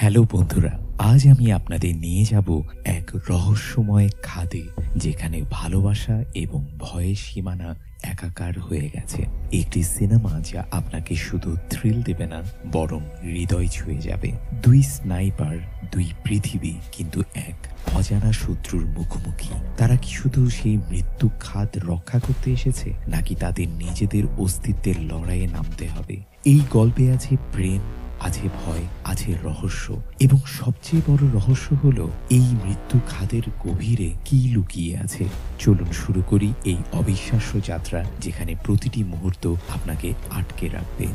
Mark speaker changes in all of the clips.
Speaker 1: Hello বন্ধুরা, আজ আমি আপনাদের নিয়ে যাব এক রহস্যময় খাদে, যেখানে ভালোবাসা এবং ভয়ের সীমানা একাকার হয়ে গেছে। একটি সিনেমা যা আপনাকে শুধু থ্রিল দেবে না, বরং হৃদয় ছুঁয়ে যাবে। দুই স্নাইপার, দুই পৃথিবী, কিন্তু এক অজানা শত্রুর মুখোমুখি। তারা কি শুধু সেই মৃত্যু খাদ রক্ষা করতে এসেছে, নাকি তাদের নিজেদের অস্তিত্বের লড়াইয়ে নামতে হবে? এই গল্পে আছে প্রেম, আছে ভয়, আছে রহস্য, এবং সবচেয়ে বড় রহস্য হলো এই মৃত্যু খাদের গভীরে কি লুকিয়ে আছে। চলুন শুরু করি এই অবিশ্বাস্য যাত্রা, যেখানে প্রতিটি মুহূর্ত আপনাকে আটকে রাখবে।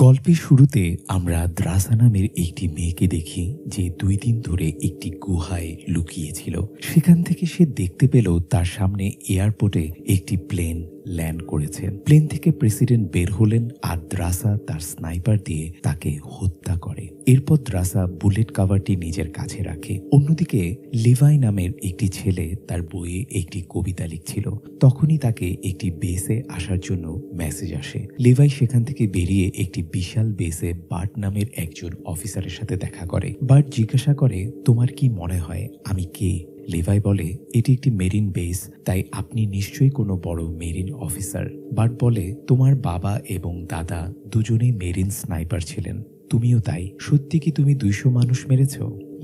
Speaker 1: গল্পের শুরুতে আমরা দ্রাসা নামের একটি মেয়েকে দেখি, যে 2 দিন ধরে একটি গুহায় লুকিয়েছিল। সেখান থেকে সে দেখতে পেল তার সামনে এয়ারপোর্টে একটি প্লেন ল্যান্ড করেছে। প্লেন থেকে প্রেসিডেন্ট বের হলেন, আর দ্রাসা তার স্নাইপার দিয়ে তাকে হত্যা করে। এরপর দ্রাসা বুলেট কাভারটি নিজের কাছে রাখে। অন্যদিকে লিভাই নামের একটি ছেলে তার বইয়ে একটি কবিতা লিখছিল। তখনই তাকে একটি বেসে আসার জন্য মেসেজ আসে। লিভাই সেখান থেকে বেরিয়ে একটি বিশাল বেসে বার্ট নামের একজন অফিসারের সাথে দেখা করে। বার্ট জিজ্ঞাসা করে, তোমার কি মনে হয় আমি কে? লিভাই বলে, এটি একটি মেরিন বেস, তাই আপনি নিশ্চয়ই কোনো বড় মেরিন অফিসার। বার্ট বলে, তোমার বাবা এবং দাদা দুজনেই মেরিন স্নাইপার ছিলেন, তুমিও তাই। সত্যি কি তুমি 200 মানুষ মেরেছ?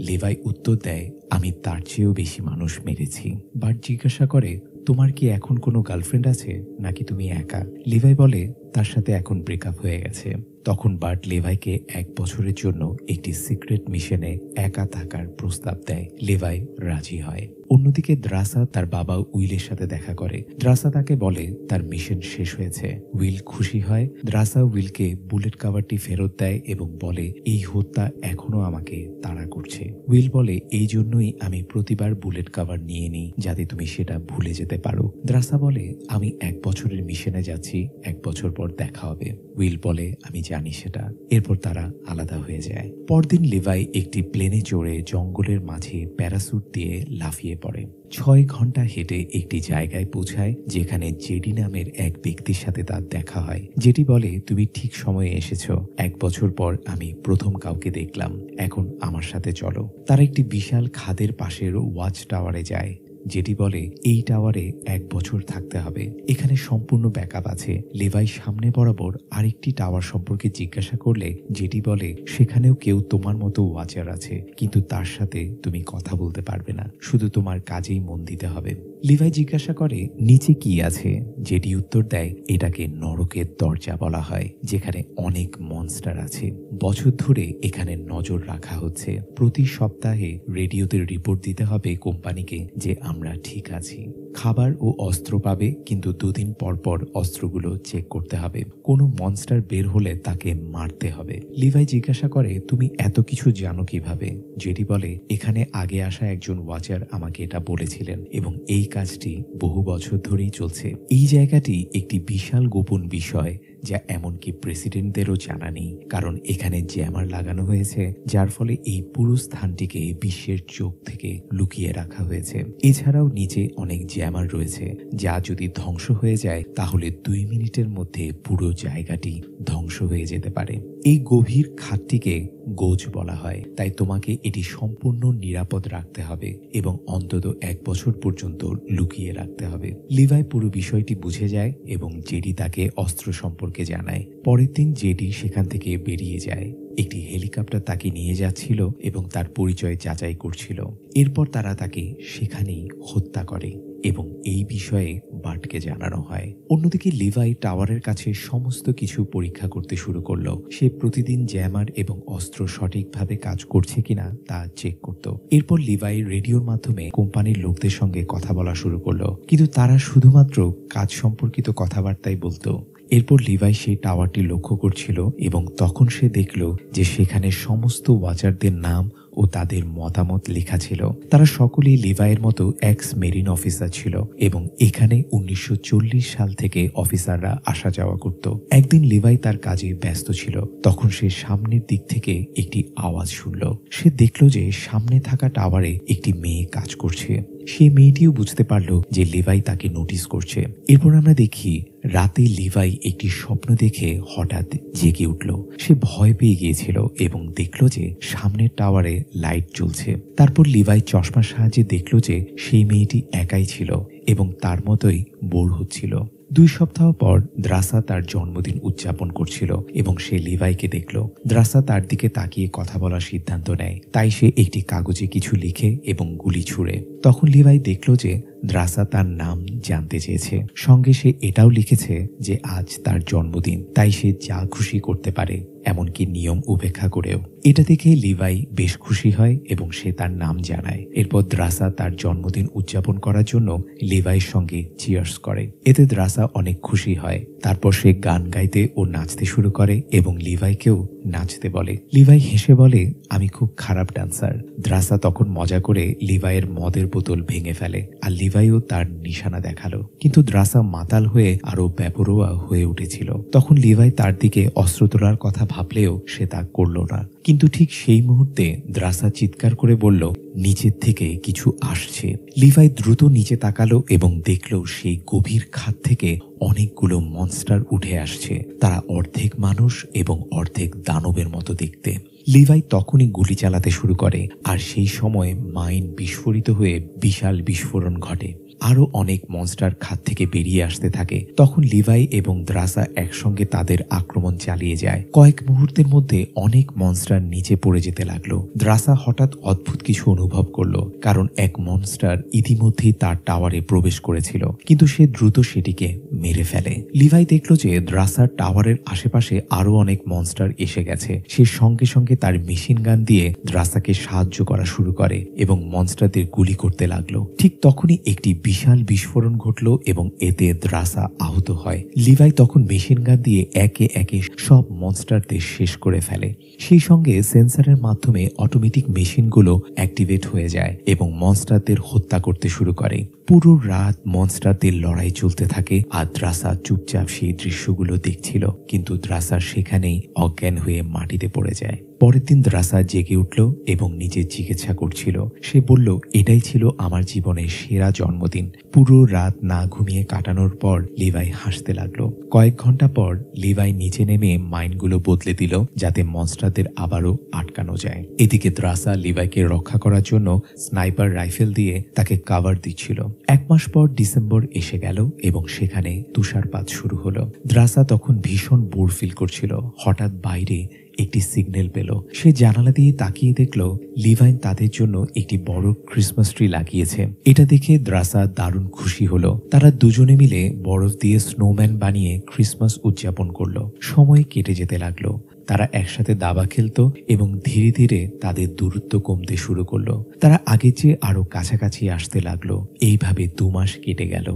Speaker 1: লিভাই উত্তর দেয়, আমি তার চেয়েও বেশি মানুষ মেরেছি। বার্ট জিজ্ঞাসা করে, তোমার কি এখন কোনো গার্লফ্রেন্ড আছে, নাকি তুমি একা? লিভাই বলে, তার সাথে এখন ব্রেকআপ হয়ে গেছে। তখন বার্ট লিভাইকে 1 বছরের জন্য একটি সিক্রেট মিশনে একা থাকার প্রস্তাব দেয়। লিভাই রাজি হয়। অন্যদিকে দ্রাসা তার বাবা উইলের সাথে দেখা করে। দ্রাসা তাকে বলে তার মিশন শেষ হয়েছে। উইল খুশি হয়। দ্রাসা উইলকে বুলেট কাভারটি ফেরত দেয় এবং বলে, এই হত্যা এখনো আমাকে তাড়া করছে। উইল বলে, এই জন্যই আমি প্রতিবার বুলেট কাভার নিয়ে নিই, যাতে তুমি সেটা ভুলে যেতে পারো। দ্রাসা বলে, আমি 1 বছরের মিশনে যাচ্ছি, 1 বছর পর দেখা হবে। উইল বলে, আমি জানি সেটা। এরপর তারা আলাদা হয়ে যায়। পরদিন লিভাই একটি প্লেনে চড়ে জঙ্গলের মাঝে প্যারাসুট দিয়ে লাফিয়ে পড়ে। 6 ঘন্টা হেঁটে একটি জায়গায় পৌঁছায়, যেখানে জেডি নামের এক ব্যক্তির সাথে তার দেখা হয়। জেডি বলে, তুমি ঠিক সময়ে এসেছো। 1 বছর পর আমি প্রথম কাউকে দেখলাম। এখন আমার সাথে চলো। তারা একটি বিশাল খাদের পাশের ওয়াচ টাওয়ারে যায়। যেটি বলে, এই টাওয়ারে 1 বছর থাকতে হবে। এখানে সম্পূর্ণ ব্যাকআপ আছে। লিভাই সামনে বরাবর আরেকটি টাওয়ার সম্পর্কে জিজ্ঞাসা করলে যেটি বলে, সেখানেও কেউ তোমার মতো ওয়াচার আছে, কিন্তু তার সাথে তুমি কথা বলতে পারবে না, শুধু তোমার কাজেই মন দিতে হবে। লিভাই জিজ্ঞাসা করে, নিচে কি আছে? যেটি উত্তর দেয়, এটাকে নরকের দরজা বলা হয়, যেখানে অনেক মনস্টার আছে। বছর ধরে এখানে নজর রাখা হচ্ছে। প্রতি সপ্তাহে রেডিওতে রিপোর্ট দিতে হবে কোম্পানিকে যে আমরা ঠিক আছি। খাবার ও অস্ত্র পাবে, কিন্তু 2 দিন পর পর অস্ত্রগুলো চেক করতে হবে। কোনো মনস্টার বের হলে তাকে মারতে হবে। লিভাই জিজ্ঞাসা করে, তুমি এত কিছু জানো কিভাবে? যেটি বলে, এখানে আগে আসা একজন ওয়াচার আমাকে এটা বলেছিলেন, এবং এই কাজটি বহু বছর ধরেই চলছে। এই জায়গাটি একটি বিশাল গোপন বিষয়, যা এমনকি প্রেসিডেন্টদেরও জানা নেই, কারণ এখানে জ্যামার লাগানো হয়েছে, যার ফলে এই পুরো স্থানটিকে বিশ্বের চোখ থেকে লুকিয়ে রাখা হয়েছে। এছাড়াও নিচে অনেক জ্যামার রয়েছে, যা যদি ধ্বংস হয়ে যায় তাহলে 2 মিনিটের মধ্যে পুরো জায়গাটি ধ্বংস হয়ে যেতে পারে। এই গভীর খাতটিকে গোজ বলা হয়, তাই তোমাকে এটি সম্পূর্ণ নিরাপদ রাখতে হবে এবং অন্তত 1 বছর পর্যন্ত লুকিয়ে রাখতে হবে। লিভাই পুরো বিষয়টি বুঝে যায় এবং জেডি তাকে অস্ত্র সম্পর্কে জানায়। পরের দিন জেডি সেখান থেকে বেরিয়ে যায়। একটি হেলিকপ্টার তাকে নিয়ে যাচ্ছিল এবং তার পরিচয় যাচাই করছিল। এরপর তারা তাকে সেখানেই হত্যা করে এবং এই বিষয়ে বার্টকে জানানো হয়। অন্যদিকে লিভাই টাওয়ারের কাছে সমস্ত কিছু পরীক্ষা করতে শুরু করলো। সে প্রতিদিন জ্যামার এবং অস্ত্র সঠিকভাবে কাজ করছে কিনা তা চেক করত। এরপর লিভাই রেডিওর মাধ্যমে কোম্পানির লোকদের সঙ্গে কথা বলা শুরু করলো, কিন্তু তারা শুধুমাত্র কাজ সম্পর্কিত কথাবার্তাই বলতো। এরপর লিভাই সেই টাওয়ারটি লক্ষ্য করছিল এবং তখন সে দেখল যে সেখানে সমস্ত ওয়াচারদের নাম ও তাদের মতামত লেখা ছিল। তারা সকলেই লিভাইয়ের মতো এক্স মেরিন অফিসার ছিল এবং এখানে 1940 সাল থেকে অফিসাররা আসা যাওয়া করত। একদিন লিভাই তার কাজে ব্যস্ত ছিল। তখন সে সামনের দিক থেকে একটি আওয়াজ শুনল। সে দেখল যে সামনে থাকা টাওয়ারে একটি মেয়ে কাজ করছে। সেই মেয়েটিও বুঝতে পারল যে লিভাই তাকে নোটিস করছে। এরপর আমরা দেখি রাতে লিভাই একটি স্বপ্ন দেখে হঠাৎ জেগে উঠল। সে ভয় পেয়ে গিয়েছিল এবং দেখল যে সামনের টাওয়ারে লাইট জ্বলছে। তারপর লিভাই চশমার সাহায্যে দেখল যে সেই মেয়েটি একাই ছিল এবং তার মতোই বোর হচ্ছিল। 2 সপ্তাহ পর দ্রাসা তার জন্মদিন উদযাপন করছিল এবং সে লিভাইকে দেখল। দ্রাসা তার দিকে তাকিয়ে কথা বলার সিদ্ধান্ত নেয়, তাই সে একটি কাগজে কিছু লিখে এবং গুলি ছুড়ে। তখন লিভাই দেখল যে দ্রাসা তার নাম জানতে চেয়েছে, সঙ্গে সে এটাও লিখেছে যে আজ তার জন্মদিন, তাই সে যা খুশি করতে পারে, এমনকি নিয়ম উপেক্ষা করেও। এটা দেখে লিভাই বেশ খুশি হয় এবং সে তার নাম জানায়। এরপর দ্রাসা তার জন্মদিন উদযাপন করার জন্য লিভাইয়ের সঙ্গে চিয়ার্স করে। এতে দ্রাসা অনেক খুশি হয়। তারপর সে গান গাইতে ও নাচতে শুরু করে এবং লিভাইকেও নাচতে বলে। লিভাই হেসে বলে, আমি খুব খারাপ ডান্সার। দ্রাসা তখন মজা করে লিভাইয়ের মদের বোতল ভেঙে ফেলে আর লিভাইও তার নিশানা দেখালো। কিন্তু দ্রাসা মাতাল হয়ে আরো বেপরোয়া হয়ে উঠেছিল। তখন লিভাই তার দিকে অস্ত্র তোলার কথা ভাবলেও সে তা করল না। কিন্তু ঠিক সেই মুহূর্তে দ্রাসা চিৎকার করে বলল, নিচের থেকে কিছু আসছে। লিভাই দ্রুত নিচে তাকালো এবং দেখল সেই গভীর খাদ থেকে অনেকগুলো মনস্টার উঠে আসছে। তারা অর্ধেক মানুষ এবং অর্ধেক দানবের মতো দেখতে। লিভাই তখনই গুলি চালাতে শুরু করে আর সেই সময় মাইন বিস্ফোরিত হয়ে বিশাল বিস্ফোরণ ঘটে। আরো অনেক মনস্টার খাদ থেকে বেরিয়ে আসতে থাকে। তখন লিভাই এবং দ্রাসা একসঙ্গে তাদের আক্রমণ চালিয়ে যায়। কয়েক মুহূর্তের মধ্যে অনেক মনস্টার নিচে পড়ে যেতে লাগলো। দ্রাসা হঠাৎ অদ্ভুত কিছু অনুভব করলো, কারণ এক মনস্টার ইতিমধ্যেই তার টাওয়ারে প্রবেশ করেছিল, কিন্তু সে দ্রুত সেটিকে মেরে ফেলে। লিভাই দেখলো যে দ্রাসার টাওয়ারের আশেপাশে আরো অনেক মনস্টার এসে গেছে। সে সঙ্গে সঙ্গে তার মেশিন গান দিয়ে দ্রাসাকে সাহায্য করা শুরু করে এবং মনস্টারদের গুলি করতে লাগলো। ঠিক তখনই একটি বিশাল বিস্ফোরণ ঘটল এবং এতে দ্রাসা আহত হয়। লিভাই তখন মেশিন গান দিয়ে একে একে সব মনস্টারদের শেষ করে ফেলে। সেই সঙ্গে সেন্সরের মাধ্যমে অটোমেটিক মেশিনগুলো অ্যাক্টিভেট হয়ে যায় এবং মনস্টারদের হত্যা করতে শুরু করে। পুরো রাত মনস্টারদের লড়াই চলতে থাকে আর দ্রাসা চুপচাপ সেই দৃশ্যগুলো দেখছিল, কিন্তু দ্রাসা সেখানেই অজ্ঞান হয়ে মাটিতে পড়ে যায়। পরের দিন দ্রাসা জেগে উঠল এবং নিজের চিকিৎসা করছিল। সে বলল, এটাই ছিল আমার জীবনের সেরা জন্মদিন। পুরো রাত না ঘুমিয়ে কাটানোর পর লিভাই হাসতে লাগলো। কয়েক ঘন্টা পর লিভাই নিচে নেমে মাইনগুলো বদলে দিল যাতে মনস্টারদের আবারও আটকানো যায়। এদিকে দ্রাসা লিভাইকে রক্ষা করার জন্য স্নাইপার রাইফেল দিয়ে তাকে কাভার দিচ্ছিল। 1 মাস পর ডিসেম্বর এসে গেল এবং সেখানে তুষারপাত শুরু হলো। দ্রাসা তখন ভীষণ বোর ফিল করছিল। হঠাৎ বাইরে একটি সিগন্যাল পেল। সে জানালা দিয়ে তাকিয়ে দেখল লিভাইন তাদের জন্য একটি বড় ক্রিসমাস ট্রি লাগিয়েছে। এটা দেখে দ্রাসা দারুণ খুশি হলো। তারা দুজনে মিলে বরফ দিয়ে স্নোম্যান বানিয়ে ক্রিসমাস উদযাপন করলো। সময় কেটে যেতে লাগলো। তারা একসাথে দাবা খেলতো এবং ধীরে ধীরে তাদের দূরত্ব কমতে শুরু করলো। তারা আগের চেয়ে আরো কাছাকাছি আসতে লাগলো। এইভাবে 2 মাস কেটে গেল।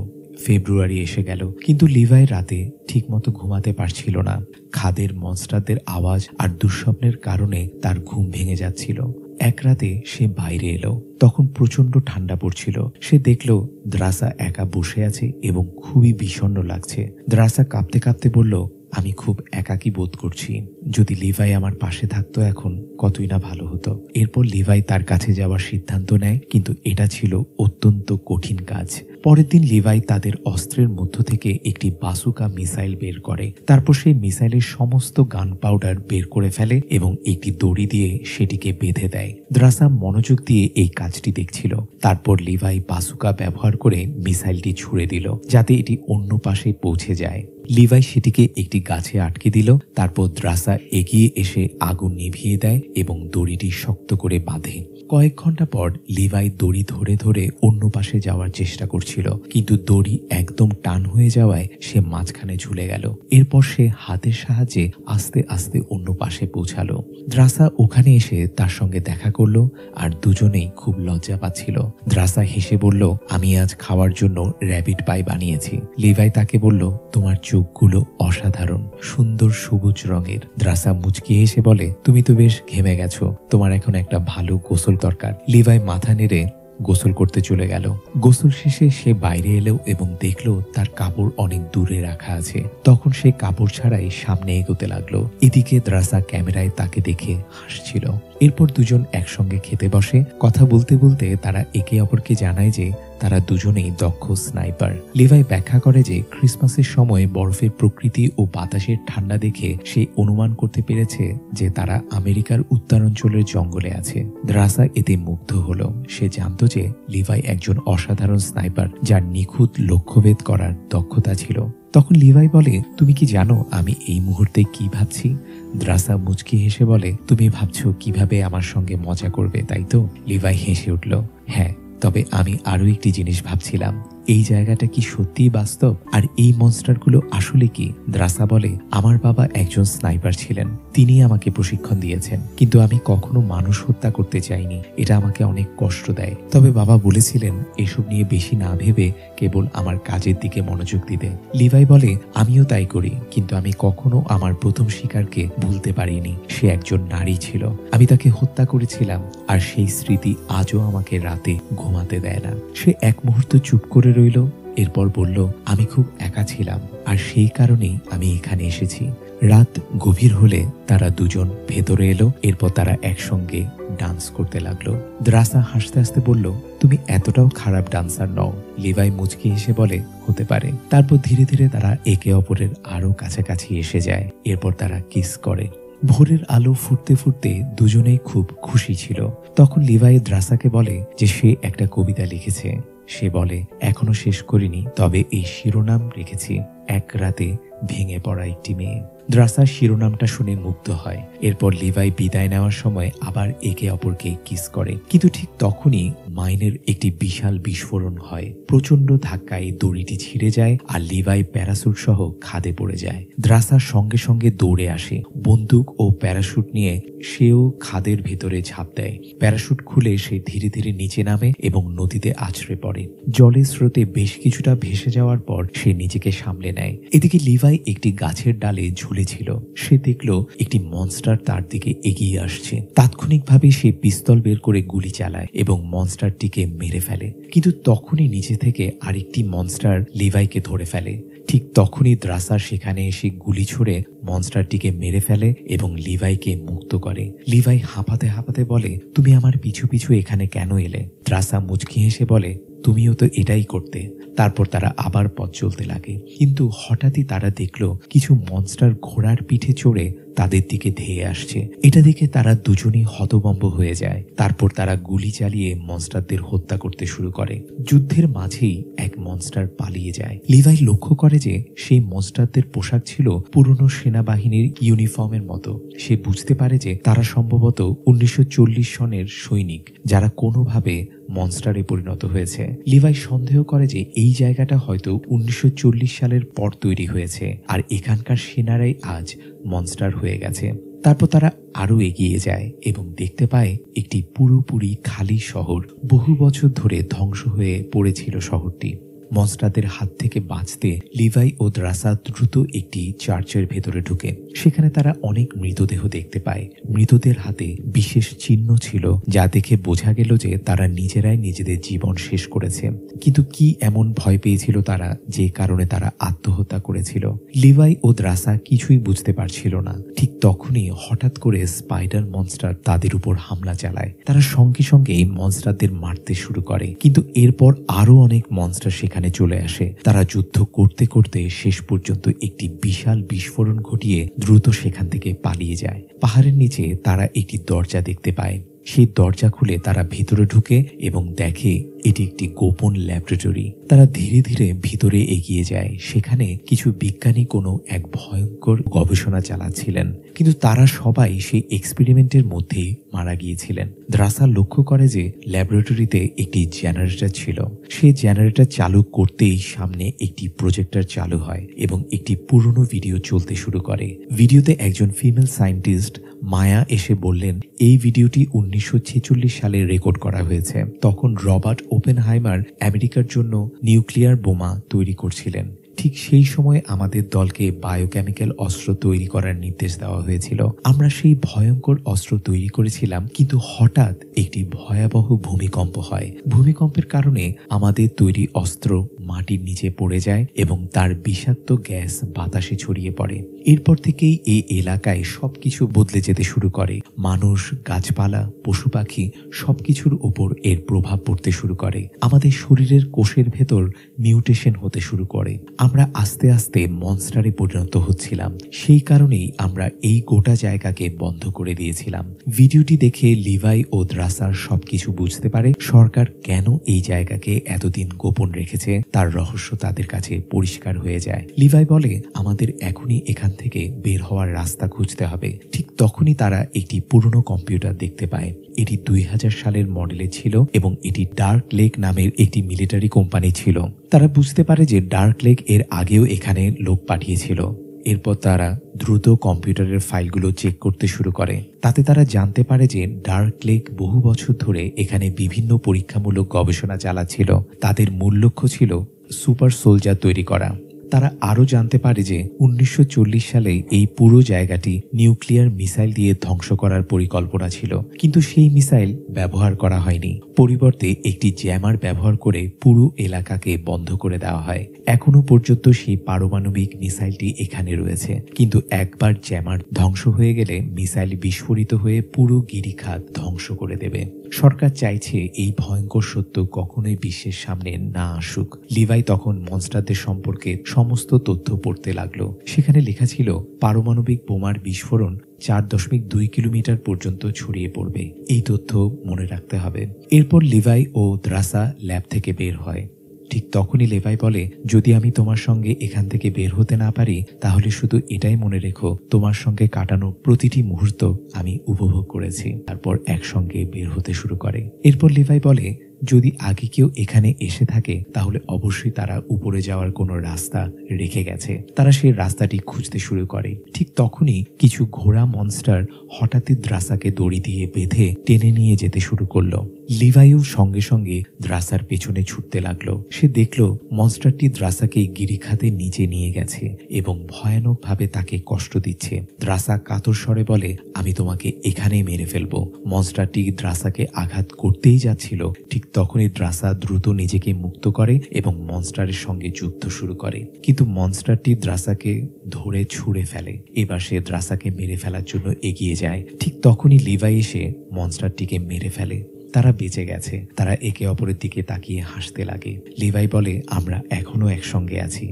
Speaker 1: ফেব্রুয়ারি এসে গেল, কিন্তু লিভাই রাতে ঠিকমতো ঘুমাতে পারছিল না। খাদের মনস্টারদের আওয়াজ আর দুঃস্বপ্নের কারণে তার ঘুম ভেঙে যাচ্ছিল। এক রাতে সে বাইরে এলো। তখন প্রচন্ড ঠান্ডা পড়ছিল। সে দেখল দ্রাসা একা বসে আছে এবং খুবই বিষণ্ণ লাগছে। দ্রাসা কাঁপতে কাঁপতে বলল, আমি খুব একাকী বোধ করছি। যদি লিভাই আমার পাশে থাকতো এখন কতই না ভালো হতো। এরপর লিভাই তার কাছে যাওয়ার সিদ্ধান্ত নেয়, কিন্তু এটা ছিল অত্যন্ত কঠিন কাজ। পরের দিন লিভাই তাদের অস্ত্রের মধ্য থেকে একটি বাসুকা মিসাইল বের করে। তারপর সেই মিসাইলের সমস্ত গান পাউডার বের করে ফেলে এবং একটি দড়ি দিয়ে সেটিকে বেঁধে দেয়। দ্রাসা মনোযোগ দিয়ে এই কাজটি দেখছিল। তারপর লিভাই বাসুকা ব্যবহার করে মিসাইলটি ছুড়ে দিল যাতে এটি অন্য পাশে পৌঁছে যায়। লিভাই সেটিকে একটি গাছে আটকে দিল। তারপর দ্রাসা এগিয়ে এসে আগুন নিভিয়ে দেয় এবং দড়িটি শক্ত করে বাঁধে। কয়েক ঘন্টা পর লিভাই দড়ি ধরে ধরে অন্য পাশে যাওয়ার চেষ্টা করছিল, কিন্তু দড়ি একদম টান হয়ে যাওয়ায় সে মাঝখানে ঝুলে গেল। এরপর সে হাতের সাহায্যে আস্তে আস্তে অন্য পাশে পৌঁছালো। দ্রাসা ওখানে এসে তার সঙ্গে দেখা করলো আর দুজনেই খুব লজ্জা পাচ্ছিল। দ্রাসা হেসে বলল, আমি আজ খাওয়ার জন্য র্যাবিট পাই বানিয়েছি। লিভাই তাকে বলল, তোমার চোখগুলো অসাধারণ, সুন্দর সবুজ রঙের। দ্রাসা মুচকি হেসে বলে, তুমি তো বেশ ঘেমে গেছো, তোমার এখন একটা ভালো গোসল দরকার। লিভাই মাথা নেড়ে গোসল করতে চলে গেল। গোসল শেষে সে বাইরে এলো এবং দেখলো তার কাপড় অনেক দূরে রাখা আছে। তখন সে কাপড় ছাড়াই সামনে এগোতে লাগলো। এদিকে দ্রাসা ক্যামেরায় তাকে দেখে হাসছিল। এরপর দুজন একসঙ্গে খেতে বসে। কথা বলতে বলতে তারা একে অপরকে জানায় যে তারা দুজনেই দক্ষ স্নাইপার। লিভাই ব্যাখ্যা করে যে ক্রিসমাসের সময় বরফের প্রকৃতি ও বাতাসের ঠান্ডা দেখে সে অনুমান করতে পেরেছে যে তারা আমেরিকার উত্তরাঞ্চলের জঙ্গলে আছে। দ্রাসা এতে মুগ্ধ হলো। সে জানত যে লিভাই একজন অসাধারণ স্নাইপার যার নিখুঁত লক্ষ্যভেদ করার দক্ষতা ছিল। তখন লিভাই বলে, তুমি কি জানো আমি এই মুহূর্তে কি ভাবছি? দ্রাসা মুচকি হেসে বলে, তুমি ভাবছো কিভাবে আমার সঙ্গে মজা করবে, তাই তো? লিভাই হেসে উঠল, হ্যাঁ, তবে আমি আরো একটি জিনিস ভাবছিলাম, এই জায়গাটা কি সত্যিই বাস্তব? আর এই মনস্টারগুলো আসলে কি? দ্রাসা বলে, আমার বাবা একজন স্নাইপার ছিলেন, তিনি আমাকে প্রশিক্ষণ দিয়েছেন, কিন্তু আমি কখনো মানুষ হত্যা করতে চাইনি। এটা আমাকে অনেক কষ্ট দেয়। তবে বাবা বলেছিলেন এসব নিয়ে বেশি না ভেবে কেবল আমার কাজের দিকে মনোযোগ দিতে। লিভাই বলে, আমিও তাই করি, কিন্তু আমি কখনো আমার প্রথম শিকারকে ভুলতে পারিনি। সে একজন নারী ছিল, আমি তাকে হত্যা করেছিলাম, আর সেই স্মৃতি আজও আমাকে রাতে ঘুমাতে দেয় না। সে এক মুহূর্ত চুপ করে রইল, এরপর বলল, আমি খুব একা ছিলাম, আর সেই কারণেই আমি এখানে এসেছি। রাত গভীর হলে তারা দুজন ভেতরে এলো। এরপর তারা একসঙ্গে ডান্স করতে লাগলো। দ্রাসা হাসতে হাসতে বলল, তুমি এতটাও খারাপ ডান্সার নও। লিভাই মুচকি হেসে বলে, হতে পারে। তারপর ধীরে ধীরে তারা একে অপরের আরো কাছাকাছি এসে যায়। এরপর তারা কিস করে। ভোরের আলো ফুটতে ফুটতে দুজনেই খুব খুশি ছিল। তখন লিভাই দ্রাসাকে বলে যে সে একটা কবিতা লিখেছে। সে বলে, এখনো শেষ করিনি, তবে এই শিরোনাম রেখেছি, এক রাতে ভেঙে পড়া একটি মেয়ে। দ্রাসা শিরোনামটা শুনে মুগ্ধ হয়। এরপর লিভাই বিদায় নেওয়ার সময় আবার একে অপরকে কিস করে, কিন্তু ঠিক তখনই মাইনের একটি বিশাল বিস্ফোরণ হয়। প্রচন্ড ধাক্কায় দড়িটি ছিঁড়ে যায়, আর লিভাই প্যারাসুট সহ খাদে পড়ে যায়। দ্রাসার সঙ্গে সঙ্গে দৌড়ে আসে, বন্দুক ও প্যারাসুট নিয়ে সেও খাদের ভেতরে ঝাঁপ দেয়। প্যারাসুট খুলে সে ধীরে ধীরে নিচে নামে এবং নদীতে আছড়ে পড়ে। জলের স্রোতে বেশ কিছুটা ভেসে যাওয়ার পর সে নিজেকে সামলে নেয়। এদিকে লিভাই একটি গাছের ডালে ঝুলেছিল। সে দেখল একটি মনস্টার তার দিকে এগিয়ে আসছে। তাৎক্ষণিকভাবে সে পিস্তল বের করে গুলি চালায় এবং মনস্টারটিকে মেরে ফেলে। কিন্তু তখনই নিচে থেকে আরেকটি মনস্টার লিভাইকে ধরে ফেলে। ঠিক তখনই দ্রাসা সেখানে এসে গুলি ছুড়ে মনস্টারটিকে মেরে ফেলে এবং লিভাইকে মুক্ত করে। লিভাই হাঁপাতে হাঁপাতে বলে, তুমি আমার পিছু পিছু এখানে কেন এলে? দ্রাসা মুচকি হেসে বলে, তুমিও তো এটাই করতে। তারপর তারা আবার পথ চলতে লাগে, কিন্তু হঠাৎই তারা দেখল কিছু মনস্টার ঘোড়ার পিঠে চড়ে তাদের দিকে ধেয়ে আসছে। এটা দেখে তারা দুজনেই হতভম্ব হয়ে যায়। তারপর তারা গুলি চালিয়ে মনস্টারদের হত্যা করতে শুরু করে। যুদ্ধের মাঝেই এক মনস্টার পালিয়ে যায়। লিভাই লক্ষ্য করে যে সেই মনস্টারদের পোশাক ছিল পুরনো সেনাবাহিনীর ইউনিফর্মের মতো। সে বুঝতে পারে যে তারা সম্ভবত 1940 সনের সৈনিক, যারা কোনোভাবে মনস্টারে পরিণত হয়েছে। লিভাই সন্দেহ করে যে এই জায়গাটা হয়তো 1940 সালের পর তৈরি হয়েছে, আর এখানকার সেনারাই আজ মনস্টার হয়ে গেছে। তারপর তারা আরো এগিয়ে যায় এবং দেখতে পায় একটি পুরোপুরি খালি শহর। বহু বছর ধরে ধ্বংস হয়ে পড়েছিল শহরটি। মনস্টারদের হাত থেকে বাঁচতে লিভাই ও দ্রাসা দ্রুত একটি চার্চের ভেতরে ঢুকে। সেখানে তারা অনেক মৃতদেহ দেখতে পায়। মৃতদের হাতে বিশেষ চিহ্ন ছিল, যা দেখে বোঝা গেল যে তারা নিজেরাই নিজেদের জীবন শেষ করেছে। কিন্তু কি এমন ভয় পেয়েছিল তারা, যে কারণে তারা আত্মহত্যা করেছিল? লিভাই ও দ্রাসা কিছুই বুঝতে পারছিল না। ঠিক তখনই হঠাৎ করে স্পাইডার মনস্টার তাদের উপর হামলা চালায়। তারা সঙ্গে সঙ্গে এই মনস্টারদের মারতে শুরু করে, কিন্তু এরপর আরো অনেক মনস্টার সেখানে চলে আসে। তারা যুদ্ধ করতে করতে শেষ পর্যন্ত একটি বিশাল বিস্ফোরণ ঘটিয়ে দ্রুত সেখান থেকে পালিয়ে যায়। পাহাড়ের নিচে তারা একটি দরজা দেখতে পায়। সেই দরজা খুলে তারা ভিতরে ঢুকে এবং দেখে এটি একটি গোপন ল্যাবরেটরি। তারা ধীরে ধীরে ভিতরে এগিয়ে যায়। সেখানে কিছু বিজ্ঞানী কোনো এক ভয়ঙ্কর গবেষণা চালাচ্ছিলেন, কিন্তু তারা সবাই সেই এক্সপেরিমেন্টের মধ্যেই মারা গিয়েছিলেন। দ্রাসা লক্ষ্য করে যে ল্যাবরেটরিতে একটি জেনারেটর ছিল। সেই জেনারেটর চালু করতেই সামনে একটি প্রজেক্টর চালু হয় এবং একটি পুরনো ভিডিও চলতে শুরু করে। ভিডিওতে একজন ফিমেল সায়েন্টিস্ট মায়া এসে বললেন, এই ভিডিওটি 1946 সালে রেকর্ড করা হয়েছে। তখন রবার্ট ওপেনহাইমার আমেরিকার জন্য নিউক্লিয়ার বোমা তৈরি করছিলেন। ঠিক সেই সময় আমাদের দলকে বায়োকেমিক্যাল অস্ত্র তৈরি করার নির্দেশ দেওয়া হয়েছিল। আমরা সেই ভয়ঙ্কর অস্ত্র তৈরি করেছিলাম, কিন্তু হঠাৎ একটি ভয়াবহ ভূমিকম্প হয়। ভূমিকম্পের কারণে আমাদের তৈরি অস্ত্র মাটির নিচে পড়ে যায় এবং তার বিষাক্ত গ্যাস বাতাসে ছড়িয়ে পড়ে। এরপর থেকেই এই এলাকায় সবকিছু বদলে যেতে শুরু করে। মানুষ, গাছপালা, পশু পাখি সবকিছুর ওপর এর প্রভাব পড়তে শুরু করে। আমাদের শরীরের কোষের ভেতর মিউটেশন হতে শুরু করে। আমরা আস্তে আস্তে মনস্টারে পরিণত হচ্ছিলাম। সেই কারণেই আমরা এই গোটা জায়গাকে বন্ধ করে দিয়েছিলাম। ভিডিওটি দেখে লিভাই ও দ্রাসার সবকিছু বুঝতে পারে। সরকার কেন এই জায়গাকে এতদিন গোপন রেখেছে তার রহস্য তাদের কাছে পরিষ্কার হয়ে যায়। লিভাই বলে, আমাদের এখনই এখান থেকে বের হওয়ার রাস্তা খুঁজতে হবে। ঠিক তখনই তারা একটি পুরনো কম্পিউটার দেখতে পায়। এটি 2000 সালের মডেলের ছিল এবং এটি ডার্ক লেক নামের একটি মিলিটারি কোম্পানি ছিল। তারা বুঝতে পারে যে ডার্ক লেক এর আগেও এখানে লোক পাঠিয়েছিল। এরপর তারা দ্রুত কম্পিউটারের ফাইলগুলো চেক করতে শুরু করে। তাতে তারা জানতে পারে যে ডার্ক লেক বহু বছর ধরে এখানে বিভিন্ন পরীক্ষামূলক গবেষণা চালাচ্ছিল। তাদের মূল লক্ষ্য ছিল সুপার সোলজার তৈরি করা। তারা আরও জানতে পারে যে 1940 সালে এই পুরো জায়গাটি নিউক্লিয়ার মিসাইল দিয়ে ধ্বংস করার পরিকল্পনা ছিল, কিন্তু সেই মিসাইল ব্যবহার করা হয়নি। পরিবর্তে একটি জ্যামার ব্যবহার করে পুরো এলাকাকে বন্ধ করে দেওয়া হয়। এখনো পর্যন্ত সেই পারমাণবিক মিসাইলটি এখানে রয়েছে, কিন্তু একবার জ্যামার ধ্বংস হয়ে গেলে মিসাইল বিস্ফোরিত হয়ে পুরো গিরিখাত ধ্বংস করে দেবে। সরকার চাইছে এই ভয়ঙ্কর সত্য কখনোই বিশ্বের সামনে না আসুক। লিভাই তখন মনস্টারদের সম্পর্কে সমস্ত তথ্য পড়তে লাগলো। সেখানে লেখা ছিল পারমাণবিক বোমার বিস্ফোরণ 4.2 কিলোমিটার পর্যন্ত ছড়িয়ে পড়বে। এই তথ্য মনে রাখতে হবে। এরপর লিভাই ও দ্রাসা ল্যাব থেকে বের হয়। ঠিক তখনই লেভাই বলে, যদি আমি তোমার সঙ্গে এখান থেকে বের হতে না পারি তাহলে শুধু এটাই মনে রেখো, তোমার সঙ্গে কাটানো প্রতিটি মুহূর্ত আমি উপভোগ করেছি। তারপর একসঙ্গে বের হতে শুরু করে। এরপর লেভাই বলে, যদি আগে কেউ এখানে এসে থাকে তাহলে অবশ্যই তারা উপরে যাওয়ার কোনো রাস্তা রেখে গেছে। তারা সেই রাস্তাটি খুঁজতে শুরু করে। ঠিক তখনই কিছু ঘোড়া মনস্টার হঠাৎই দ্রাসাকে দড়ি দিয়ে বেঁধে টেনে নিয়ে যেতে শুরু করলো। লিভাইও সঙ্গে সঙ্গে দ্রাসার পেছনে ছুটতে লাগলো। সে দেখলো মনস্টারটি দ্রাসাকে গিরিখাতের নিচে নিয়ে গেছে এবং ভয়ানকভাবে তাকে কষ্ট দিচ্ছে। দ্রাসা কাতর স্বরে বলে, আমি তোমাকে এখানেই মেরে ফেলবো। মনস্টারটি দ্রাসাকে আঘাত করতেই যাচ্ছিল। ঠিক তখনই দ্রাসা দ্রুত নিজেকে মুক্ত করে এবং মনস্টারের সঙ্গে যুদ্ধ শুরু করে, কিন্তু মনস্টারটি দ্রাসাকে ধরে ছুঁড়ে ফেলে। এবার সে দ্রাসাকে মেরে ফেলার জন্য এগিয়ে যায়। ঠিক তখনই লিভাই এসে মনস্টারটিকে মেরে ফেলে। তারা বেঁচে গেছে। তারা একে অপরের দিকে তাকিয়ে হাসতে লাগে। লিভাই বলে, আমরা এখনো একসঙ্গে আছি।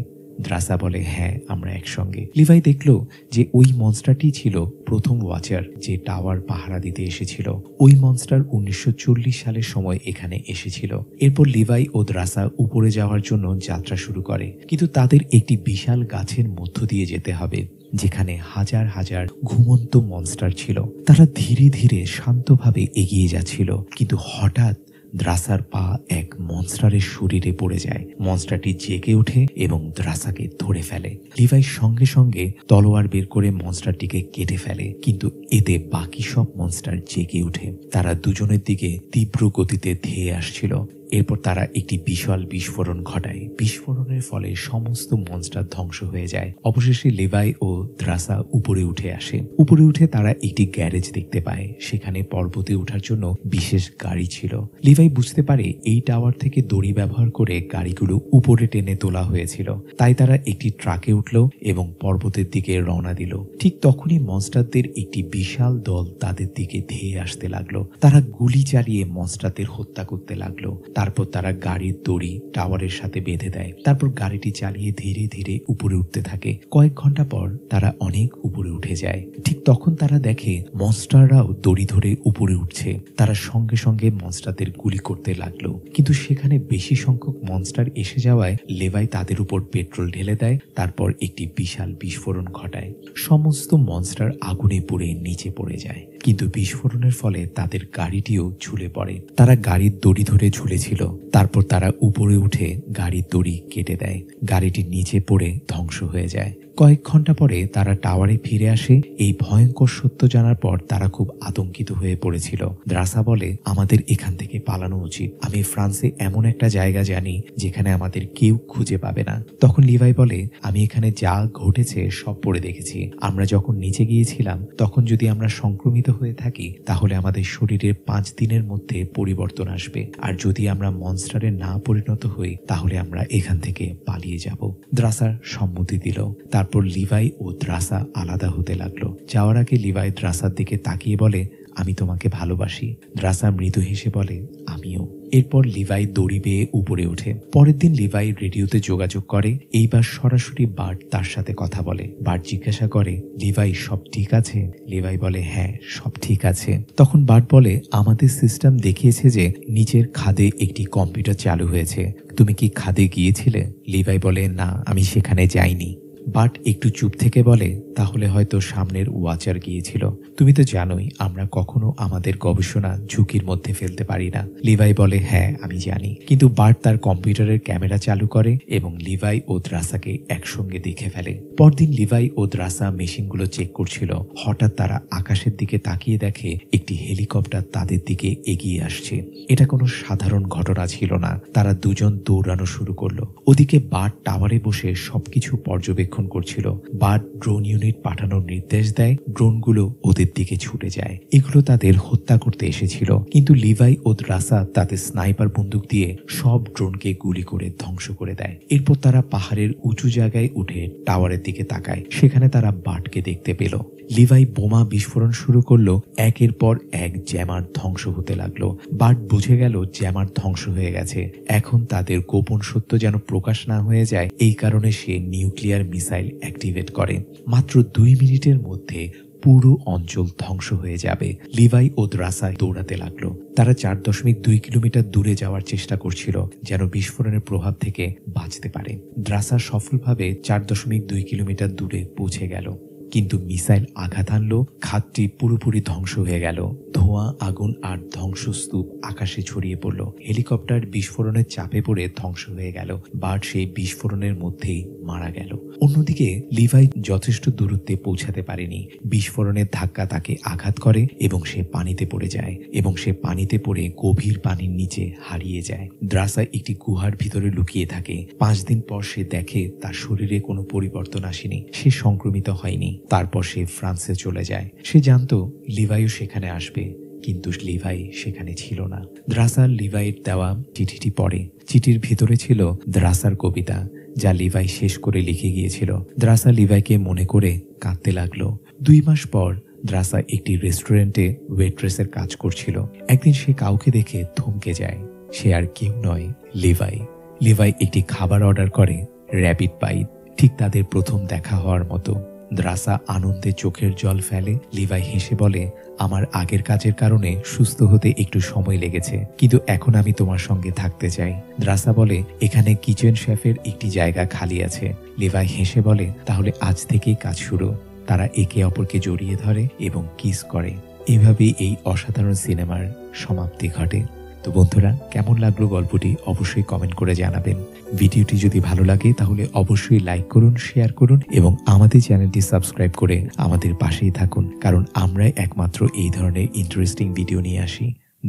Speaker 1: দ্রাসা বলে, হ্যাঁ, আমরা একসঙ্গে। লিভাই দেখলো যে ওই মনস্টারটি ছিল প্রথম ওয়াচার যে টাওয়ার পাহারা দিতে এসেছিল। ওই মনস্টার 1940 সালের সময় এখানে এসেছিল। এরপর লিভাই ও দ্রাসা উপরে যাওয়ার জন্য যাত্রা শুরু করে, কিন্তু তাদের একটি বিশাল গাছের মধ্য দিয়ে যেতে হবে যেখানে হাজার হাজার ঘুমন্ত মনস্টার ছিল। তারা ধীরে ধীরে শান্তভাবে এগিয়ে যাচ্ছিল, কিন্তু হঠাৎ দ্রাসার পা এক মনস্টারের শরীরে পড়ে যায়। মনস্টারটি জেগে ওঠে এবং দ্রাসাকে ধরে ফেলে। লিভাই সঙ্গে সঙ্গে তলোয়ার বের করে মনস্টারটিকে কেটে ফেলে, কিন্তু এতে বাকি সব মনস্টার জেগে ওঠে। তারা দুজনের দিকে তীব্র গতিতে ধেয়ে আসছিল। এরপর তারা একটি বিশাল বিস্ফোরণ ঘটায়। বিস্ফোরণের ফলে সমস্ত মনস্টার ধ্বংস হয়ে যায়। অবশেষে লিভাই ও দ্রাসা উপরে উঠে আসে। উপরে উঠে তারা একটি গ্যারেজ দেখতে পায়। সেখানে পর্বতে ওঠার জন্য বিশেষ গাড়ি ছিল। লিভাই বুঝতে পারে এই টাওয়ার থেকে দড়ি ব্যবহার করে গাড়িগুলো উপরে টেনে তোলা হয়েছিল। তাই তারা একটি ট্রাকে উঠল এবং পর্বতের দিকে রওনা দিল। ঠিক তখনই মনস্টারদের একটি বিশাল দল তাদের দিকে ধেয়ে আসতে লাগলো। তারা গুলি চালিয়ে মনস্টারদের হত্যা করতে লাগলো। তারপর তারা গাড়ির দড়ি টাওয়ারের সাথে বেঁধে দেয়। তারপর গাড়িটি চালিয়ে ধীরে ধীরে উপরে উঠতে থাকে। কয়েক ঘন্টা পর তারা অনেক উপরে উঠে যায়। ঠিক তখন তারা দেখে মনস্টাররাও দড়ি ধরে উপরে উঠছে। তারা সঙ্গে সঙ্গে মনস্টারদের গুলি করতে লাগলো, কিন্তু সেখানে বেশি সংখ্যক মনস্টার এসে যাওয়ায় লেভাই তাদের উপর পেট্রোল ঢেলে দেয়। তারপর একটি বিশাল বিস্ফোরণ ঘটায়। সমস্ত মনস্টার আগুনে পুড়ে নিচে পড়ে যায়, কিন্তু বিস্ফোরণের ফলে তাদের গাড়িটিও ঝুলে পড়ে। তারা গাড়ির দড়ি ধরে ঝুলেছিল। তারপর তারা উপরে উঠে গাড়ির দড়ি কেটে দেয়। গাড়িটি নিচে পড়ে ধ্বংস হয়ে যায়। কয়েক ঘন্টা পরে তারা টাওয়ারে ফিরে আসে। এই ভয়ঙ্কর সত্য জানার পর তারা খুব আতঙ্কিত হয়ে পড়েছিল। দ্রাসা বলে, আমাদের এখান থেকে পালানো উচিত। আমি ফ্রান্সে এমন একটা জায়গা জানি যেখানে আমাদের কেউ খুঁজে পাবে না। তখন লিভাই বলে, আমি এখানে যা ঘটেছে সব পড়ে দেখেছি। আমরা যখন নিচে গিয়েছিলাম তখন যদি আমরা সংক্রমিত হয়ে থাকি তাহলে আমাদের শরীরের 5 দিনের মধ্যে পরিবর্তন আসবে, আর যদি আমরা মনস্টারে না পরিণত হই তাহলে আমরা এখান থেকে পালিয়ে যাব। দ্রাসার সম্মতি দিল। তারপর লিভাই ও দ্রাসা আলাদা হতে লাগলো। যাওয়ার আগে লিভাই দ্রাসার দিকে তাকিয়ে বলে, আমি তোমাকে ভালোবাসি। দ্রাসা মৃদু হেসে বলে, আমিও। এরপর লিভাই দড়ি বেয়ে উপরে ওঠে। পরের দিন লিভাই রেডিওতে যোগাযোগ করে। এইবার সরাসরি বার্ট তার সাথে কথা বলে। বার্ট জিজ্ঞাসা করে, লিভাই সব ঠিক আছে? লিভাই বলে, হ্যাঁ সব ঠিক আছে। তখন বার্ট বলে, আমাদের সিস্টেম দেখিয়েছে যে নিচের খাদে একটি কম্পিউটার চালু হয়েছে। তুমি কি খাদে গিয়েছিলে? লিভাই বলে, না আমি সেখানে যাইনি। বাট একটু চুপ থেকে বলে, তাহলে হয়তো সামনের ওয়াচার গিয়েছিল। তুমি তো জানোই আমরা কখনো আমাদের গবেষণা ঝুঁকির মধ্যে ফেলতে পারি না। লিভাই বলে, হ্যাঁ আমি জানি। কিন্তু বার্ট তার কম্পিউটারের ক্যামেরা চালু করে এবং লিভাই ও দ্রাসাকে একসঙ্গে দেখে ফেলে। পরদিন লিভাই ও দ্রাসা মেশিনগুলো চেক করছিল। হঠাৎ তারা আকাশের দিকে তাকিয়ে দেখে একটি হেলিকপ্টার তাদের দিকে এগিয়ে আসছে। এটা কোনো সাধারণ ঘটনা ছিল না। তারা দুজন দৌড়ানো শুরু করলো। ওদিকে বার্ট টাওয়ারে বসে সবকিছু পর্যবেক্ষণ করছিল। বার্ট ড্রোন ইউনিট পাঠানোর নির্দেশ দেয়। ড্রোনগুলো ওদের দিকে ছুটে যায়। এগুলো তাদের হত্যা করতে এসেছিল। কিন্তু লিভাই ও দ্রাসা তাদের স্নাইপার বন্দুক দিয়ে সব ড্রোনকে গুলি করে ধ্বংস করে দেয়। এরপর তারা পাহাড়ের উঁচু জায়গায় উঠে টাওয়ারের দিকে তাকায়। সেখানে তারা বার্টকে দেখতে পেল। লিভাই বোমা বিস্ফোরণ শুরু করলো। একের পর এক জ্যামার ধ্বংস হতে লাগলো। বার্ট বুঝে গেল জ্যামার ধ্বংস হয়ে গেছে। এখন তাদের গোপন সত্য যেন প্রকাশ না হয়ে যায়, এই কারণে সে নিউক্লিয়ার মিসাইল অ্যাক্টিভেট করে। মাত্র 2 মিনিটের মধ্যে পুরো অঞ্চল ধ্বংস হয়ে যাবে। লিভাই ও দ্রাসা দৌড়াতে লাগলো। তারা 4.2 কিলোমিটার দূরে যাওয়ার চেষ্টা করছিল যেন বিস্ফোরণের প্রভাব থেকে বাঁচতে পারে। দ্রাসা সফলভাবে 4.2 কিলোমিটার দূরে পৌঁছে গেল। কিন্তু মিসাইল আঘাত আনলো। খাদটি পুরোপুরি ধ্বংস হয়ে গেল। ধোঁয়া, আগুন আর ধ্বংসস্তূপ আকাশে ছড়িয়ে পড়ল। হেলিকপ্টার বিস্ফোরণের চাপে পড়ে ধ্বংস হয়ে গেল। বার্ট সেই বিস্ফোরণের মধ্যেই মারা গেল। অন্যদিকে লিভাই যথেষ্ট দূরত্বে পৌঁছাতে পারেনি। বিস্ফোরণের ধাক্কা তাকে আঘাত করে এবং সে পানিতে পড়ে যায় এবং সে পানিতে পড়ে গভীর পানির নিচে হারিয়ে যায়। দ্রাসা একটি গুহার ভিতরে লুকিয়ে থাকে। 5 দিন পর সে দেখে তার শরীরে কোনো পরিবর্তন আসেনি। সে সংক্রমিত হয়নি। তারপর সে ফ্রান্সে চলে যায়। সে জানতো লিভাইও সেখানে আসবে, কিন্তু লিভাই সেখানে ছিল না। দ্রাসা লিভাইয়ের দেওয়া চিঠিটি পড়ে। চিঠির ভিতরে ছিল দ্রাসার কবিতা, যা লিভাই শেষ করে লিখে গিয়েছিল। দ্রাসা লিভাইকে মনে করে কাঁদতে লাগলো। 2 মাস পর দ্রাসা একটি রেস্টুরেন্টে ওয়েট্রেসের কাজ করছিল। একদিন সে কাউকে দেখে থমকে যায়। সে আর কেউ নয়, লিভাই। লিভাই একটি খাবার অর্ডার করে, র্যাপিড বাইট, ঠিক তাদের প্রথম দেখা হওয়ার মতো। দ্রাসা আনন্দে চোখের জল ফেলে। লিভাই হেসে বলে, আমার আগের কাজের কারণে সুস্থ হতে একটু সময় লেগেছে, কিন্তু এখন আমি তোমার সঙ্গে থাকতে চাই। দ্রাসা বলে, এখানে কিচেন শেফের একটি জায়গা খালি আছে। লিভাই হেসে বলে, তাহলে আজ থেকেই কাজ শুরু। তারা একে অপরকে জড়িয়ে ধরে এবং কিস করে। এভাবেই এই অসাধারণ সিনেমার সমাপ্তি ঘটে। তো বন্ধুরা, কেমন লাগলো গল্পটি অবশ্যই কমেন্ট করে জানাবেন। ভিডিওটি যদি ভালো লাগে তাহলে অবশ্যই লাইক করুন, শেয়ার করুন এবং আমাদের চ্যানেলটি সাবস্ক্রাইব করে আমাদের পাশেই থাকুন, কারণ আমরাই একমাত্র এই ধরনের ইন্টারেস্টিং ভিডিও নিয়ে আসি।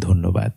Speaker 1: ধন্যবাদ।